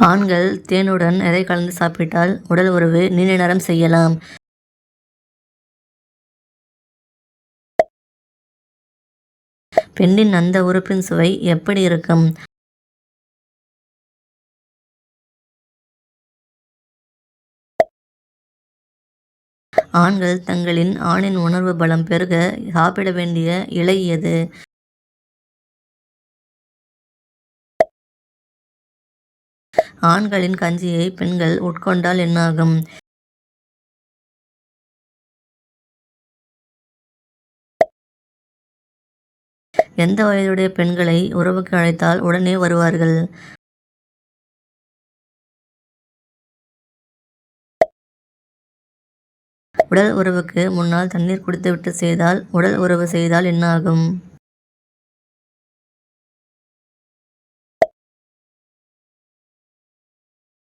ஆண்கள் தேனுடன் எதை கலந்து சாப்பிட்டால் உடல் உறவு நீண்ட நேரம் செய்யலாம்? பெண்ணின் அந்த உறுப்பின் சுவை எப்படி இருக்கும்? ஆண்கள் தங்களின் ஆணின் உணர்வு பலம் பெருக சாப்பிட வேண்டிய இலை எது? ஆண்களின் கஞ்சியை பெண்கள் உட்கொண்டால் என்னாகும்? எந்த வயதுடைய பெண்களை உறவுக்கு அழைத்தால் உடனே வருவார்கள்? உடல் உறவுக்கு முன்னால் தண்ணீர் குடித்துவிட்டு செய்தால் உடல் உறவு செய்தால் என்ன ஆகும்?